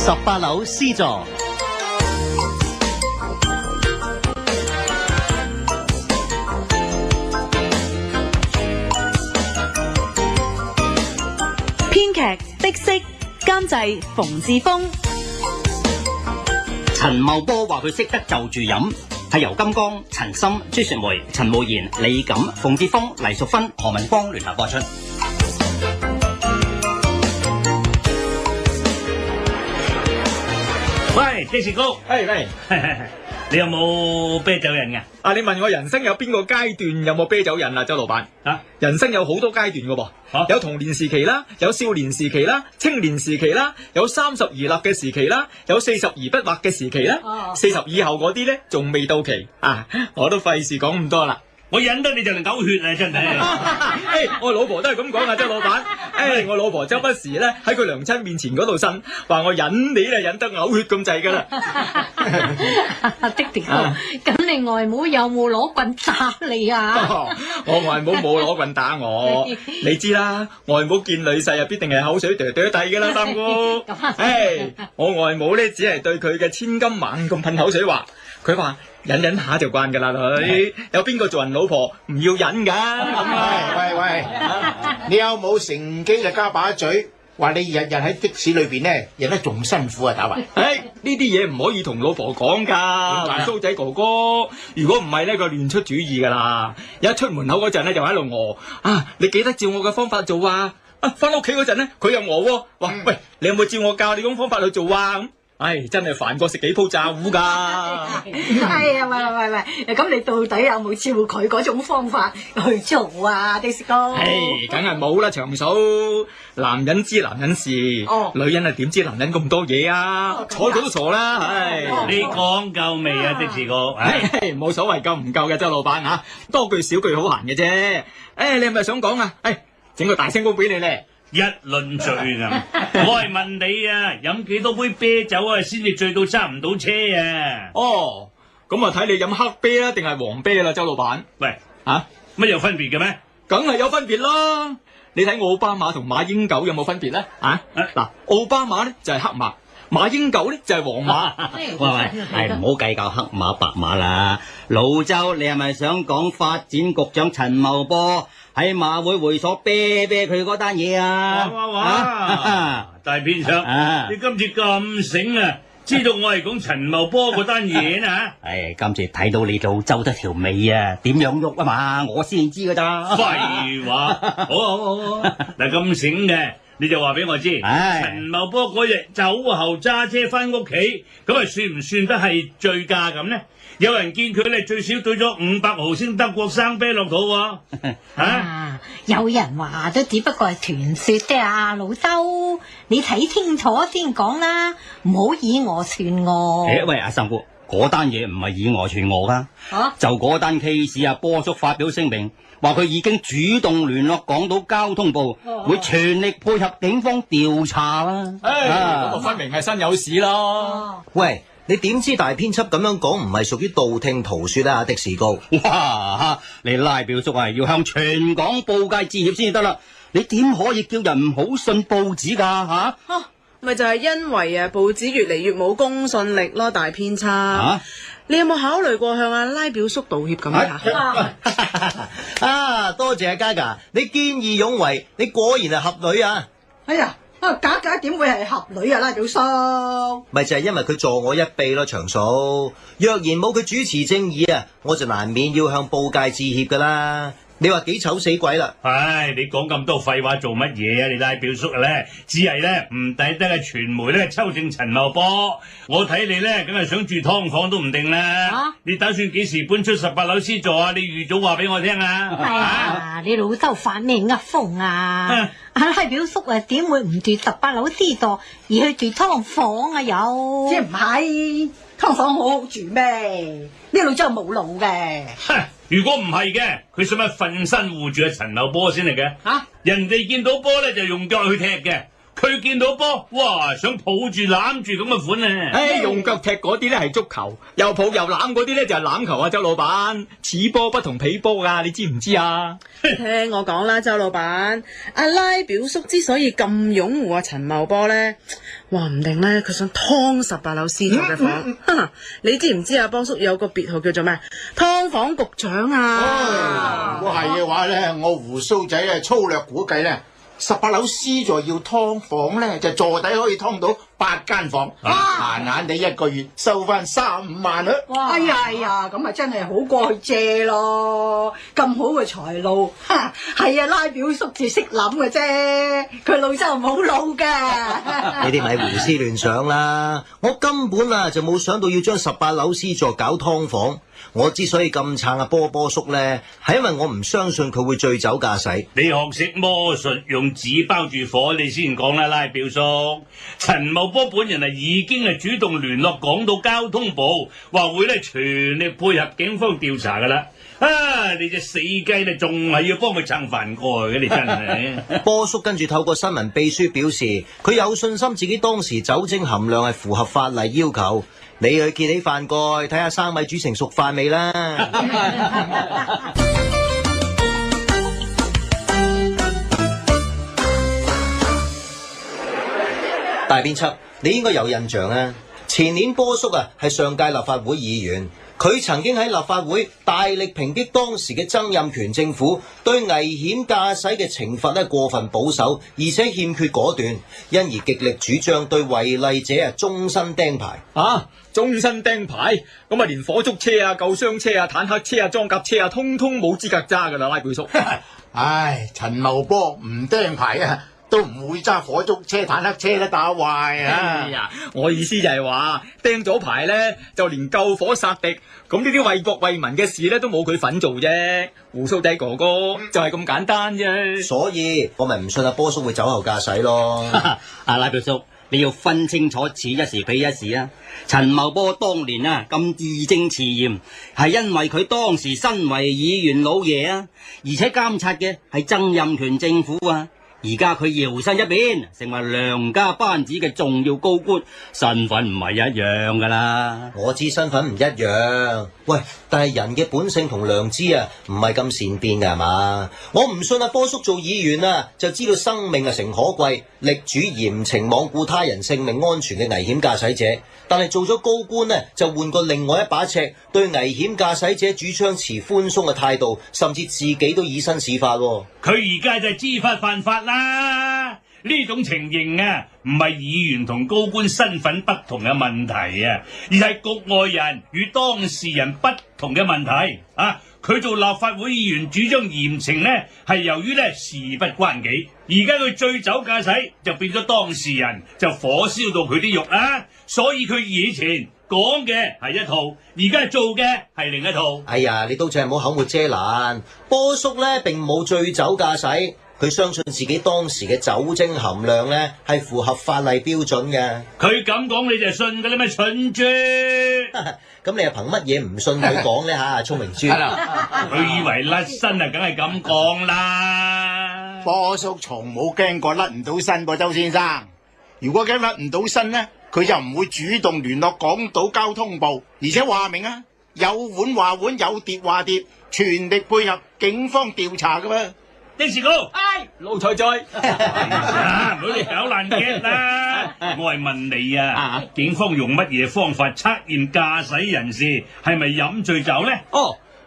18樓 C 座。編劇的色，監製馮志峰。陳茂波話佢識得就住飲，係由金剛、陳森、朱雪梅、陳慕賢、李錦、馮志峰、黎淑芬、何文芳聯合播出。喂，的士哥，喂，你有冇啤酒癮噶？你問我人生有邊個階段有冇啤酒癮啊，周老闆？人生有好多階段噶噃，有童年時期啦，有少年時期啦，青年時期啦，有30而立嘅時期啦，有40而不惑嘅時期啦，40以後嗰啲咧仲未到期啊！我都費事講咁多啦。我忍得你就嚟嘔血啊！真係，我老婆都係咁講啊，周老闆。我老婆周不時咧喺佢娘親面前嗰度呻，話我忍你咧忍得嘔血咁滯噶啦。的哥，咁你外母有冇攞棍打你啊？我外母冇攞棍打我，你知啦，外母見女婿啊必定係口水嗲嗲地噶啦，三姑。我外母咧只係對佢嘅千金猛咁噴口水話，佢話忍忍下就慣噶啦女，有邊個做人老婆唔要忍噶？喂，你有冇乘機就加把嘴，話你日日喺的士裏邊咧，忍得仲辛苦啊？打話，呢啲嘢唔可以同老婆講噶，蘇仔哥哥，如果唔係咧，佢亂出主意噶啦。一出門口嗰陣咧，就喺度餓你記得照我嘅方法做啊！翻屋企嗰陣咧，佢又餓話喂，你有冇照我教你種方法去做啊？真係煩過食幾鋪炸糊噶。喂，咁你到底有冇照佢嗰種方法去做啊？的士哥，梗係冇啦，長嫂。男人知男人事，女人點知男人咁多嘢啊？睬佢都傻啦，你講夠未啊？的士哥，冇所謂夠唔夠嘅，周老闆啊，多句少句好閒嘅啫。你係咪想講啊？整個大聲公俾你咧。一輪醉啊！我係問你啊，飲幾多杯啤酒啊，先至醉到揸唔到車啊？咁啊睇你飲黑啤啦，定係黃啤啦，周老闆。喂，乜有分別嘅咩？梗係有分別啦！你睇奧巴馬同馬英九有冇分別咧？奧巴馬咧就係黑馬，馬英九咧就係黃馬。喂，唔好計較黑馬白馬啦。老周，你係咪想講發展局長陳茂波喺馬會會所啤佢嗰單嘢啊？大編輯，你今次咁醒啊，知道我係講陳茂波嗰單嘢啊？今次睇到你老周得條尾啊，點樣喐啊嘛，我先知噶咋。廢話，好，嗱咁醒嘅，你就話俾我知，陳茂波嗰日酒後揸車翻屋企，咁算唔算得係醉駕咁呢？有人見佢哋最少兌咗500毫升德國生啤落肚喎。有人話都只不過係傳說啫啊，老周，你睇清楚先講啦，唔好以訛傳訛。喂，阿三姑，嗰單嘢唔係以訛傳訛噶，就嗰單 case 波叔發表聲明，話佢已經主動聯絡港島交通部，會全力配合警方調查啦。咁分明係身有屎啦。喂，你點知大編輯咁樣講唔係屬於道聽途說啊？的士高，哇！你拉表叔係要向全港報界致歉先至得啦，你點可以叫人唔好信報紙噶咪就係因為報紙越嚟越冇公信力咯，大編輯。你有冇考慮過向阿拉表叔道歉咁多謝阿嘉嘉，你見義勇為，你果然係俠女啊！假點會係俠女啊？拉表叔，咪就係因為佢助我一臂咯，長嫂。若然冇佢主持正義啊，我就難免要向報界致歉噶啦。你話幾醜死鬼啦！你講咁多廢話做乜嘢啊？你拉表叔咧，只係咧唔抵得嘅傳媒咧抽正陳茂波。我睇你咧，梗係想住劏房都唔定啦。你打算幾時搬出18樓 C 座啊？你預早話俾我聽啊！你老周發咩噏風啊？阿拉表叔點會唔住18樓 C 座，而去住劏房啊？有即係唔係劏房好好住咩？呢老周冇腦嘅。如果唔係嘅，佢使乜瞓身護住阿陳茂波先嚟嘅？人哋見到波咧就用腳去踢嘅，佢見到波，哇，想抱住攬住咁嘅款啊！用腳踢嗰啲咧係足球，又抱又攬嗰啲咧就係欖球啊，周老闆。此波不同彼波噶，你知唔知啊？聽我講啦，周老闆，阿拉表叔之所以咁擁護阿陳茂波咧，話唔定咧佢想劏18樓 C 座嘅房。你知唔知阿波叔有個別號叫做咩？劏房局長啊！如果係嘅話咧，我胡鬚仔咧粗略估計咧，18樓 C 座要劏房咧，就座底可以劏到8間房，閒閒地一個月收翻3-5萬啦。哎呀，咁啊真係好過去借咯，咁好嘅財路，係啊，拉表叔至識諗嘅啫，佢老周冇腦嘅。你哋咪胡思亂想啦，我根本就冇想到要將18樓 C 座搞劏房。我之所以咁撐阿波波叔咧，係因為我唔相信佢會醉酒駕駛。你學識魔術用紙包住火，你先講啦，拉表叔。陳茂波本人已經主動聯絡港島交通部，話會全力配合警方調查噶啦。你隻死雞咧，仲係要幫佢撐飯蓋嘅，你真係。波叔跟住透過新聞秘書表示，佢有信心自己當時酒精含量係符合法例要求。你去揭起飯蓋，睇下生米煮成熟飯未啦。大編輯，你應該有印象啊。前年波叔係上屆立法會議員，佢曾經喺立法會大力抨擊當時嘅曾蔭權政府對危險駕駛嘅懲罰過分保守，而且欠缺果斷，因而極力主張對違例者終身釘牌。終身釘牌，咁連火燭車啊、救傷車啊、坦克車啊、裝甲車啊，通通冇資格揸噶啦，拉表叔。唉，陳茂波唔釘牌都唔會揸火燭車、坦克車啦，打壞啊！我意思就係話釘咗牌咧，就連救火殺敵，咁呢啲為國為民嘅事咧，都冇佢份做啫。胡鬚仔哥哥就係咁簡單啫。所以我咪唔信阿波叔會酒後駕駛咯。阿拉表叔，你要分清楚此一時彼一時啊！陳茂波當年咁義正辭嚴，係因為佢當時身為議員老爺啊，而且監察嘅係曾蔭權政府啊。而家佢搖身一變，成為梁家班子嘅重要高官，身份唔係一樣噶啦。我知身份唔一樣，喂，但係人嘅本性同良知唔係咁善變噶係嘛？我唔信阿波叔做議員就知道生命誠可貴，力主嚴懲罔顧他人性命安全嘅危險駕駛者。但係做咗高官就換過另外一把尺，對危險駕駛者主張持寬鬆嘅態度，甚至自己都以身試法。佢而家就係知法犯法啦！呢種情形唔係議員同高官身份不同嘅問題而係局外人與當事人不同嘅問題佢做立法會議員主張嚴懲係由於事不關己，而家佢醉酒駕駛就變咗當事人，就火燒到佢啲肉所以佢以前講嘅係一套，而家做嘅係另一套。哎呀，你都淨係唔好口沒遮攔。波叔並冇醉酒駕駛，佢相信自己當時嘅酒精含量係符合法例標準嘅。佢咁講你就信㗎啦咩蠢豬？咁你又憑乜嘢唔信佢講呢？聰明豬。佢以為甩身梗係咁講啦。波叔從冇驚過甩唔到身噃，周先生。如果驚甩唔到身佢就唔會主動聯絡港島交通部，而且話明有碗話碗，有碟話碟，全力配合警方調查噶嘛。丁士高，老菜菜，唔好你搞爛劇啦！我係問你警方用乜嘢方法測驗駕駛人士係咪飲醉酒呢？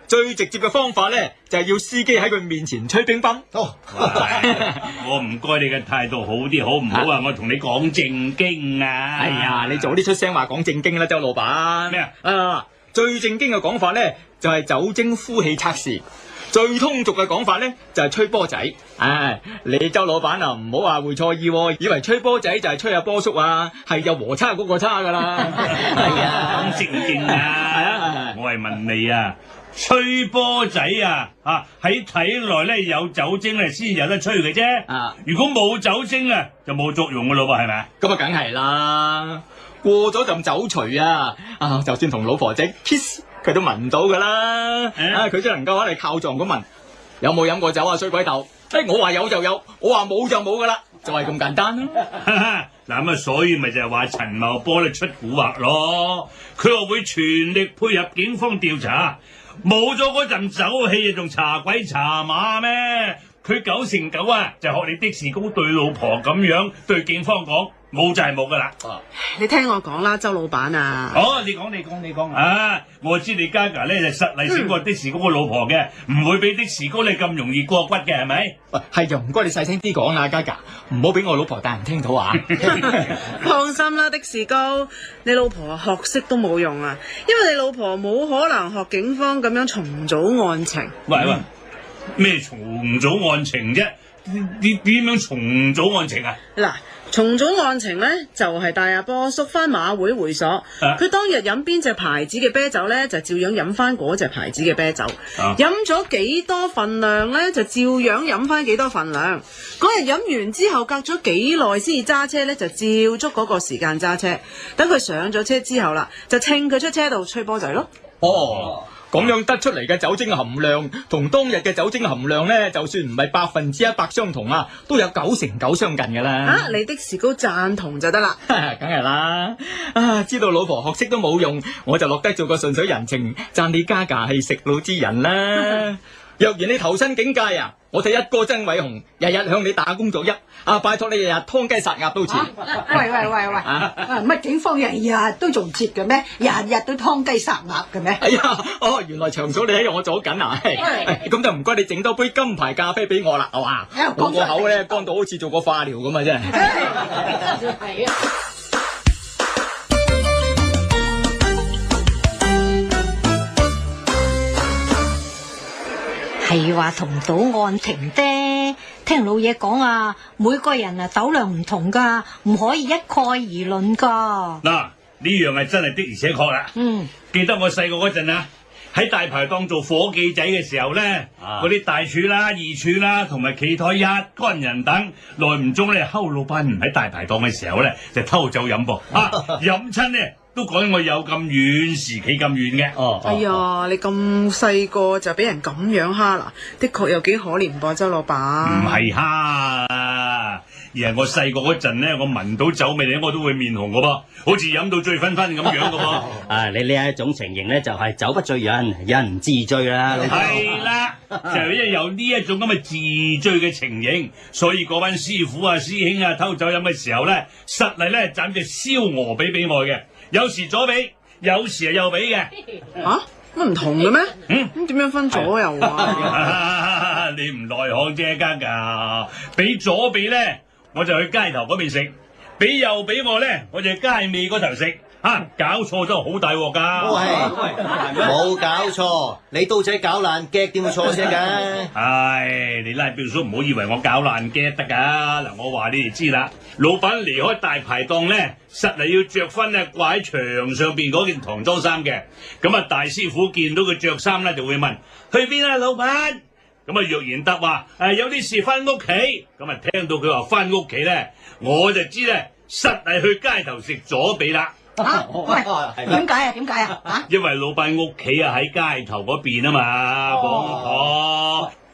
最直接嘅方法就係要司機喺佢面前吹乒乓。我唔該你嘅態度好啲好唔好我同你講正經哎呀，你早啲出聲話講正經啦，周老闆。咩最正經嘅講法就係酒精呼氣測試。最通俗嘅講法就係吹波仔。你周老闆唔好話會錯意以為吹波仔就係吹阿波叔係有和差嗰個差噶啦。係咁正經我係問你吹波仔喺體內有酒精先有得吹嘅啫。如果冇酒精就冇作用噶咯噃，係咪？咁梗係啦，過咗陣酒除就算同老婆仔 kiss 佢都聞唔到噶啦。佢只能夠靠撞咁聞，有冇飲過酒衰鬼頭？我話有就有，我話冇就冇噶啦。就係咁簡單咯。嗱咁啊，所以咪就係話陳茂波咧出蠱惑咯。佢話會全力配合警方調查，冇咗嗰陣酒氣啊，仲查鬼查馬咩？佢9成9啊，就學你的士高對老婆咁樣對警方講，冇就係冇噶啦。你聽我講啦，周老闆啊。哦，你講啊！我知你家咧就實力勝過的士高個老婆嘅，唔會俾的士高你咁容易過骨嘅，係咪？喂，係就唔該你細聲啲講啊，嘉嘉，唔好俾我老婆大人聽到啊！放心啦，的士高，你老婆學識都冇用啊，因為你老婆冇可能學警方咁樣重組案情。喂，咩重組案情啫？點樣重組案情啊？嗱，重組案情呢，就係帶阿波叔翻馬會會所，佢當日飲邊隻牌子嘅啤酒呢，就照樣飲翻嗰隻牌子嘅啤酒，飲咗幾多份量呢，就照樣飲翻幾多份量。嗰日飲完之後，隔咗幾耐先至揸車呢，就照足嗰個時間揸車。等佢上咗車之後啦，就稱佢出車度吹波仔咯。哦。咁樣得出嚟嘅酒精含量同當日嘅酒精含量呢，就算唔係100%相同啊，都有9成9相近㗎啦。啊，你的士高贊同就得啦。梗係啦。啊，知道老婆學識都冇用，我就落得做個順水人情，讚你家家係食腦之人啦。若然你投身警界啊，我睇一哥曾偉雄日日向你打工作揖，拜託你日日劏雞殺鴨都似。喂，乜警方日日都做唔切嘅咩？日日都劏雞殺鴨嘅咩？哎呀，原來長嫂你喺我左緊啊！咁就唔該你整多杯金牌咖啡俾我啦，係嘛？我個口咧乾到好似做過化療咁啊，真係。係話同賭案情啫，聽老爺講啊，每個人啊酒量唔同噶，唔可以一概而論噶。嗱，呢樣係真係的而且確啦。記得我細個嗰陣啊，喺大排檔做伙計仔嘅時候咧，嗰啲大廚啦、二廚啦，同埋企台一干人等，耐唔中咧，睺老闆唔喺大排檔嘅時候咧，就偷酒飲噃。飲親咧。都講我有咁遠時企咁遠嘅。哎呀，你咁細個就俾人咁樣蝦啦，的確有幾可憐噃，周老闆。唔係蝦，而係我細個嗰陣咧，我聞到酒味咧，我都會面紅嘅噃，好似飲到醉醺醺咁樣嘅噃。你呢一種情形咧，就係酒不醉人，人自醉啦。係啦，就係因為有呢一種咁嘅自醉嘅情形，所以嗰班師傅啊、師兄啊偷酒飲嘅時候咧，實嚟咧斬隻燒鵝髀俾我嘅。有時左髀，有時係右髀嘅。乜唔同嘅咩？咁點樣分左右啊？你唔內行啫，家家。俾左髀咧，我就去街頭嗰邊食；俾右髀我咧，我就去街尾嗰頭食。搞錯咗好大鑊噶。冇搞錯，你刀仔搞爛 gag 點會錯聲㗎？你拉表叔唔好以為我搞爛 gag 得噶。嗱，我話你哋知啦，老闆離開大排檔咧，實係要着翻咧掛喺牆上邊嗰件唐裝衫嘅。咁啊，大師傅見到佢着衫咧，就會問去邊啊，老闆？咁啊，若然答話有啲事翻屋企，咁啊聽到佢話翻屋企咧，我就知咧，實係去街頭食左髀啦。點解啊？因為老闆屋企喺街頭嗰邊啊嘛，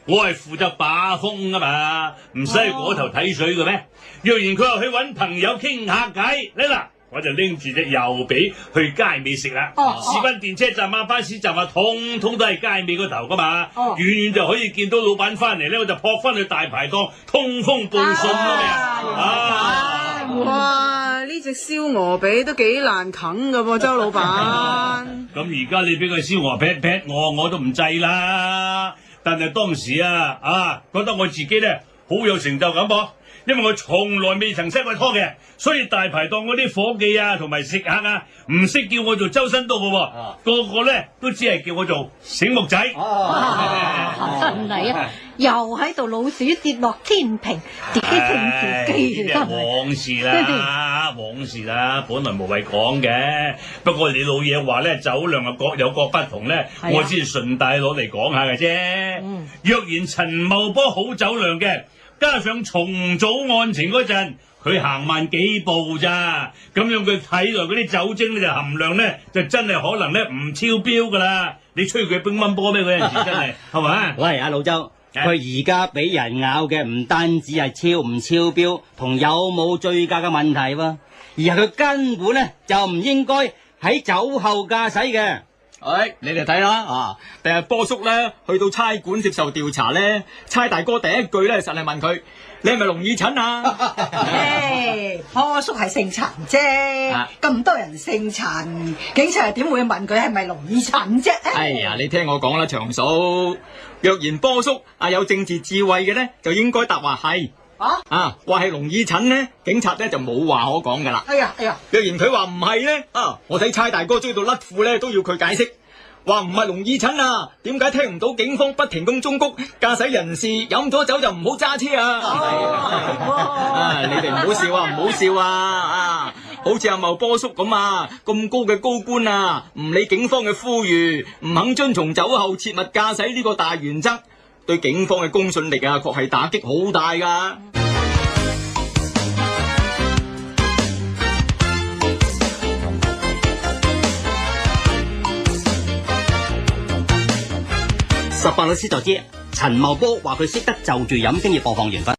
我係負責把風啊嘛，唔使去嗰頭睇水嘅咩？若然佢話去搵朋友傾下偈，嗱，我就拎住隻右髀去街尾食啦。市軍電車站啊、巴士站啊，通通都係街尾嗰頭噶嘛，遠遠就可以見到老闆翻嚟咧，我就撲翻去大排檔通風報信咯。哇！呢隻燒鵝髀都幾難啃噶噃，周老闆。咁而家你俾個燒鵝劈劈我都唔制啦。但係當時覺得我自己咧好有成就感噃，因為我從來未曾失過拖嘅，所以大排檔嗰啲伙計啊同埋食客啊唔識叫我做周身刀嘅喎，個個咧都只係叫我做醒目仔。真係啊！又喺度老鼠跌落天平，自己稱自己往事啦，本來無謂講嘅。不過你老嘢話咧，酒量啊各有各不同咧，我先順帶攞嚟講下嘅啫。若然陳茂波好酒量嘅，加上重組案情嗰陣，佢行慢幾步咋，咁樣佢體內嗰啲酒精咧就含量咧就真係可能咧唔超標噶啦。你吹佢乒乓波咩？嗰陣時真係係咪？喂，阿老周。佢而家俾人咬嘅唔單止係超唔超標同有冇醉駕嘅問題喎，而係佢根本咧就唔應該喺酒後駕駛嘅。你哋睇啦啊！第日波叔咧去到差館接受調查咧，差大哥第一句咧實係問佢：你係咪龍耳陳啊？波叔係姓陳啫，咁多人姓陳，警察點會問佢係咪龍耳陳啫？哎呀，你聽我講啦，長嫂，若然波叔有政治智慧嘅咧，就應該答話係。話係龍耳陳呢，警察咧就冇話可講噶啦。哎呀，若然佢話唔係咧，我睇差大哥追到甩褲咧，都要佢解釋，話唔係龍耳陳啊，點解聽唔到警方不停咁忠告駕駛人士飲咗酒就唔好揸車啊？你哋唔好笑啊，唔好笑啊！好似阿茂波叔咁啊，咁高嘅高官啊，唔理警方嘅呼籲，唔肯遵從酒後切勿駕駛呢個大原則。對警方嘅公信力啊，確係打擊好大噶。18老師就知陳茂波話佢識得就住飲，先至播放完畢。